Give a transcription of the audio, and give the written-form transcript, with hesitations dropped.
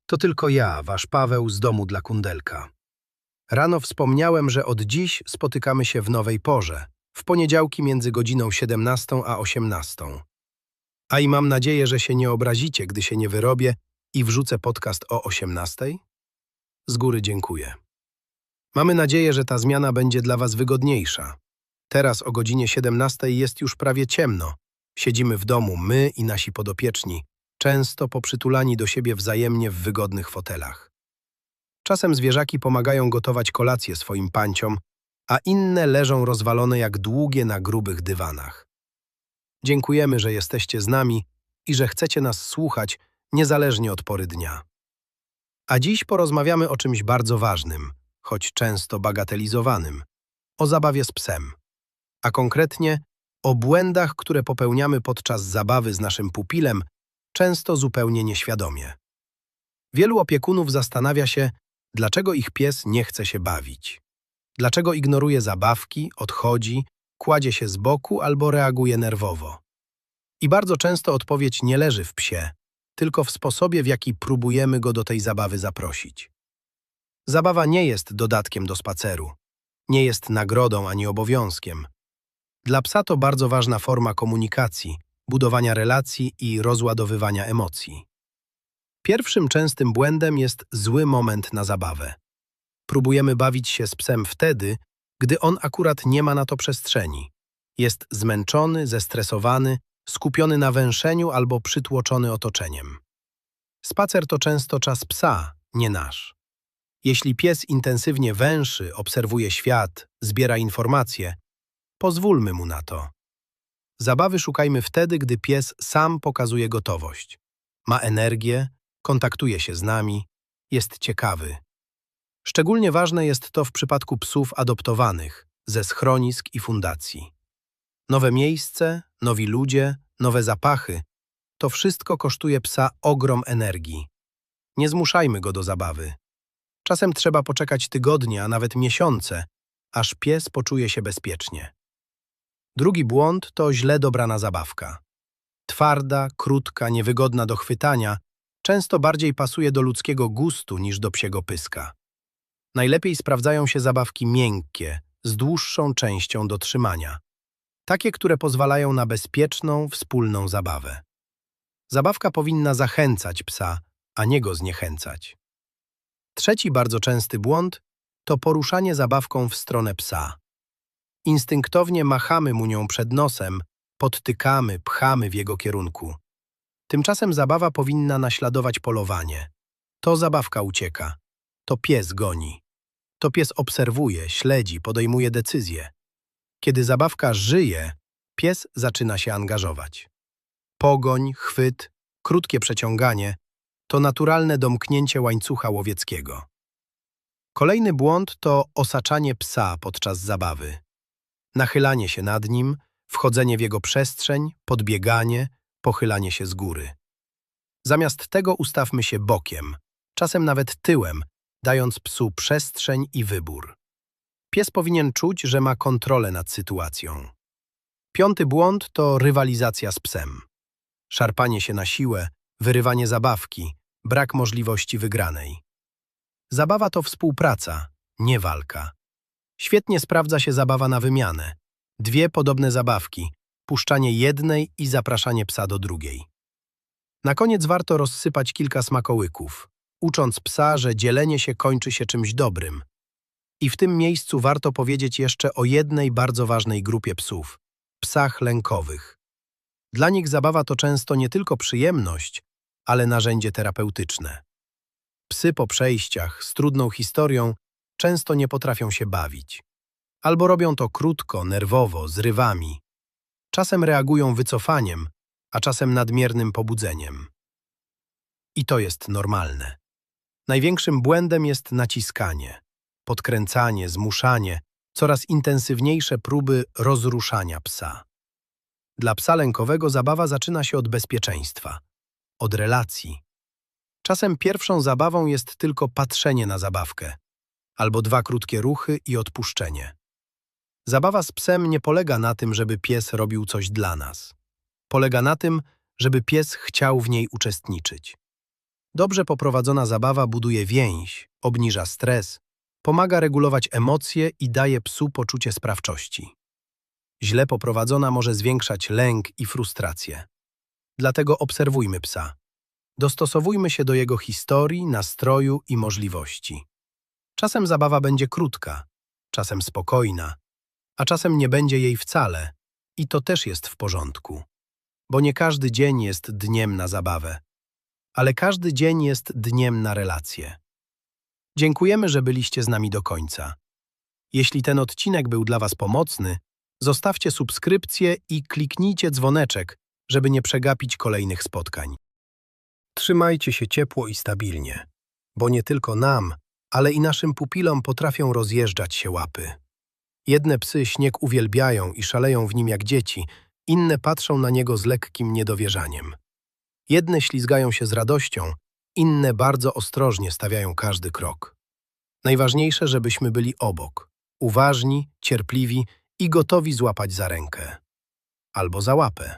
To tylko ja, wasz Paweł z domu dla Kundelka. Rano wspomniałem, że od dziś spotykamy się w nowej porze, w poniedziałki między godziną 17 a 18. A i mam nadzieję, że się nie obrazicie, gdy się nie wyrobię i wrzucę podcast o 18. Z góry dziękuję. Mamy nadzieję, że ta zmiana będzie dla was wygodniejsza. Teraz o godzinie 17 jest już prawie ciemno. Siedzimy w domu, my i nasi podopieczni, często poprzytulani do siebie wzajemnie w wygodnych fotelach. Czasem zwierzaki pomagają gotować kolację swoim panciom, a inne leżą rozwalone jak długie na grubych dywanach. Dziękujemy, że jesteście z nami i że chcecie nas słuchać niezależnie od pory dnia. A dziś porozmawiamy o czymś bardzo ważnym, choć często bagatelizowanym, o zabawie z psem, a konkretnie o błędach, które popełniamy podczas zabawy z naszym pupilem, często zupełnie nieświadomie. Wielu opiekunów zastanawia się, dlaczego ich pies nie chce się bawić. Dlaczego ignoruje zabawki, odchodzi, kładzie się z boku albo reaguje nerwowo. I bardzo często odpowiedź nie leży w psie, tylko w sposobie, w jaki próbujemy go do tej zabawy zaprosić. Zabawa nie jest dodatkiem do spaceru, nie jest nagrodą ani obowiązkiem. Dla psa to bardzo ważna forma komunikacji, budowania relacji i rozładowywania emocji. Pierwszym częstym błędem jest zły moment na zabawę. Próbujemy bawić się z psem wtedy, gdy on akurat nie ma na to przestrzeni. Jest zmęczony, zestresowany, skupiony na węszeniu albo przytłoczony otoczeniem. Spacer to często czas psa, nie nasz. Jeśli pies intensywnie węszy, obserwuje świat, zbiera informacje, pozwólmy mu na to. Zabawy szukajmy wtedy, gdy pies sam pokazuje gotowość. Ma energię, kontaktuje się z nami, jest ciekawy. Szczególnie ważne jest to w przypadku psów adoptowanych, ze schronisk i fundacji. Nowe miejsce, nowi ludzie, nowe zapachy – to wszystko kosztuje psa ogrom energii. Nie zmuszajmy go do zabawy. Czasem trzeba poczekać tygodnie, a nawet miesiące, aż pies poczuje się bezpiecznie. Drugi błąd to źle dobrana zabawka. Twarda, krótka, niewygodna do chwytania, często bardziej pasuje do ludzkiego gustu niż do psiego pyska. Najlepiej sprawdzają się zabawki miękkie, z dłuższą częścią do trzymania. Takie, które pozwalają na bezpieczną, wspólną zabawę. Zabawka powinna zachęcać psa, a nie go zniechęcać. Trzeci bardzo częsty błąd to poruszanie zabawką w stronę psa. Instynktownie machamy mu nią przed nosem, podtykamy, pchamy w jego kierunku. Tymczasem zabawa powinna naśladować polowanie. To zabawka ucieka, to pies goni. To pies obserwuje, śledzi, podejmuje decyzje. Kiedy zabawka żyje, pies zaczyna się angażować. Pogoń, chwyt, krótkie przeciąganie to naturalne domknięcie łańcucha łowieckiego. Kolejny błąd to osaczanie psa podczas zabawy. Nachylanie się nad nim, wchodzenie w jego przestrzeń, podbieganie, pochylanie się z góry. Zamiast tego ustawmy się bokiem, czasem nawet tyłem, dając psu przestrzeń i wybór. Pies powinien czuć, że ma kontrolę nad sytuacją. Piąty błąd to rywalizacja z psem. Szarpanie się na siłę, wyrywanie zabawki, brak możliwości wygranej. Zabawa to współpraca, nie walka. Świetnie sprawdza się zabawa na wymianę. Dwie podobne zabawki, puszczanie jednej i zapraszanie psa do drugiej. Na koniec warto rozsypać kilka smakołyków, ucząc psa, że dzielenie się kończy się czymś dobrym. I w tym miejscu warto powiedzieć jeszcze o jednej bardzo ważnej grupie psów – psach lękowych. Dla nich zabawa to często nie tylko przyjemność, ale narzędzie terapeutyczne. Psy po przejściach z trudną historią często nie potrafią się bawić. Albo robią to krótko, nerwowo, zrywami. Czasem reagują wycofaniem, a czasem nadmiernym pobudzeniem. I to jest normalne. Największym błędem jest naciskanie, podkręcanie, zmuszanie, coraz intensywniejsze próby rozruszania psa. Dla psa lękowego zabawa zaczyna się od bezpieczeństwa, od relacji. Czasem pierwszą zabawą jest tylko patrzenie na zabawkę, albo dwa krótkie ruchy i odpuszczenie. Zabawa z psem nie polega na tym, żeby pies robił coś dla nas. Polega na tym, żeby pies chciał w niej uczestniczyć. Dobrze poprowadzona zabawa buduje więź, obniża stres, pomaga regulować emocje i daje psu poczucie sprawczości. Źle poprowadzona może zwiększać lęk i frustrację. Dlatego obserwujmy psa. Dostosowujmy się do jego historii, nastroju i możliwości. Czasem zabawa będzie krótka, czasem spokojna, a czasem nie będzie jej wcale i to też jest w porządku. Bo nie każdy dzień jest dniem na zabawę, ale każdy dzień jest dniem na relacje. Dziękujemy, że byliście z nami do końca. Jeśli ten odcinek był dla Was pomocny, zostawcie subskrypcję i kliknijcie dzwoneczek, żeby nie przegapić kolejnych spotkań. Trzymajcie się ciepło i stabilnie, bo nie tylko nam, ale i naszym pupilom potrafią rozjeżdżać się łapy. Jedne psy śnieg uwielbiają i szaleją w nim jak dzieci, inne patrzą na niego z lekkim niedowierzaniem. Jedne ślizgają się z radością, inne bardzo ostrożnie stawiają każdy krok. Najważniejsze, żebyśmy byli obok, uważni, cierpliwi i gotowi złapać za rękę albo za łapę.